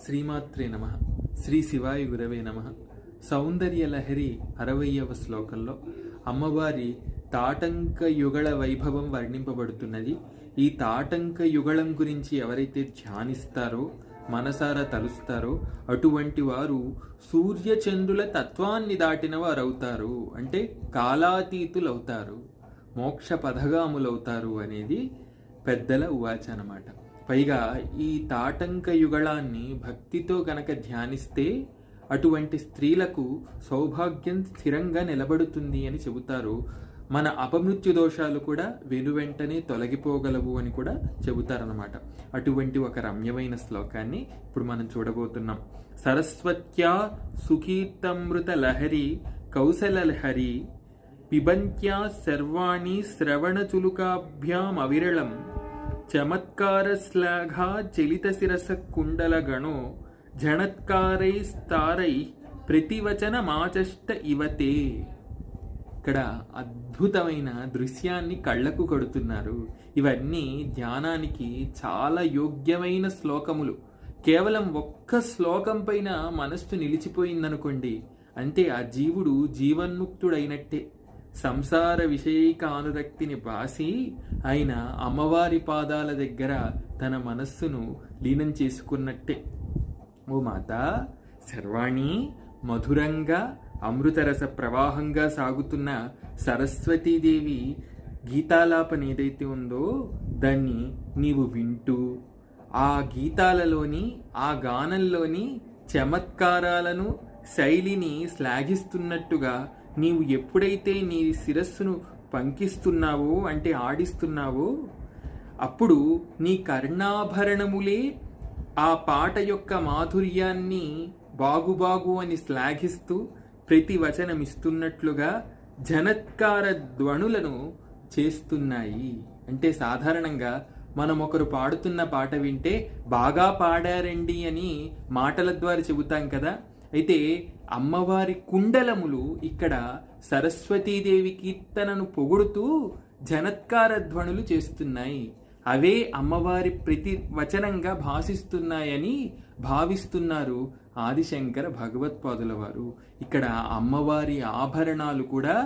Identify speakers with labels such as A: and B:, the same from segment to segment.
A: శ్రీమాత్రే నమ. శ్రీ శివాయ గురవే నమ. సౌందర్య లహరి 60వ శ్లోకంలో అమ్మవారి తాటంక యుగళ వైభవం వర్ణింపబడుతున్నది. ఈ తాటంక యుగళం గురించి ఎవరైతే ధ్యానిస్తారో, మనసారా తలుస్తారో అటువంటి వారు సూర్యచంద్రుల తత్వాన్ని దాటిన వారు అవుతారు. అంటే కాలాతీతులవుతారు, మోక్ష పథగాములవుతారు అనేది పెద్దల ఉవాచ అన్నమాట. పైగా ఈ తాటంక యుగళాన్ని భక్తితో గనక ధ్యానిస్తే అటువంటి స్త్రీలకు సౌభాగ్యం స్థిరంగా నిలబడుతుంది అని చెబుతారు. మన అపమృత్యు దోషాలు కూడా వెనువెంటనే తొలగిపోగలవు అని కూడా చెబుతారన్నమాట. అటువంటి ఒక రమ్యమైన శ్లోకాన్ని ఇప్పుడు మనం చూడబోతున్నాం. సరస్వత్యా సుకీర్తమృత లహరి కౌశల లహరి పిబంత్యా సర్వాణి శ్రవణ చులుకాభ్యాం అవిరళం చమత్కార శ్లాఘా చలిత శిరస కుండల గణో జణత్కారై స్తారై ప్రతివచన మాచష్ట ఇవతే. ఇక్కడ అద్భుతమైన దృశ్యాన్ని కళ్ళకు కడుతున్నారు. ఇవన్నీ ధ్యానానికి చాలా యోగ్యమైన శ్లోకములు. కేవలం ఒక్క శ్లోకం పైన మనస్సు నిలిచిపోయిందనుకోండి, అంటే ఆ జీవుడు జీవన్ముక్తుడైనట్టే. సంసార విషయిక అనురక్తిని బాసి ఆయన అమ్మవారి పాదాల దగ్గర తన మనస్సును లీనం చేసుకున్నట్టే. ఓ మాత, సర్వాణి మధురంగా అమృతరస ప్రవాహంగా సాగుతున్న సరస్వతీదేవి గీతాలాపన ఏదైతే ఉందో దాన్ని నీవు వింటూ ఆ గీతాలలోని ఆ గానంలోని చమత్కారాలను శైలిని శ్లాఘిస్తున్నట్టుగా నీవు ఎప్పుడైతే నీ శిరస్సును పంకిస్తున్నావో, అంటే ఆడిస్తున్నావో, అప్పుడు నీ కర్ణాభరణములే ఆ పాట యొక్క మాధుర్యాన్ని బాగు అని శ్లాఘిస్తూ ప్రతి వచనమిస్తున్నట్లుగా జనత్కార ధ్వనులను చేస్తున్నాయి. అంటే సాధారణంగా మనం ఒకరు పాడుతున్న పాట వింటే బాగా పాడారండి అని మాటల ద్వారా చెబుతాం కదా. అయితే అమ్మవారి కుండలములు ఇక్కడ సరస్వతీదేవి కీర్తనను పొగుడుతూ జనత్కార ధ్వనులు చేస్తున్నాయి. అవే అమ్మవారి ప్రతి వచనంగా భాషిస్తున్నాయని భావిస్తున్నారు ఆదిశంకర భగవత్పాదుల వారు. ఇక్కడ అమ్మవారి ఆభరణాలు కూడా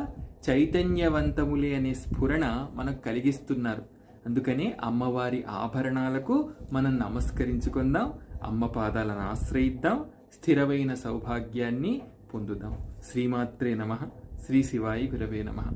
A: చైతన్యవంతములే అనే స్ఫురణ మనకు కలిగిస్తున్నారు. అందుకనే అమ్మవారి ఆభరణాలకు మనం నమస్కరించుకుందాం, అమ్మ పాదాలను ఆశ్రయిద్దాం, స్థిరమైన సౌభాగ్యాన్ని పొందుదాం. శ్రీమాత్రే నమః. శ్రీ శివాయ గురవే నమః.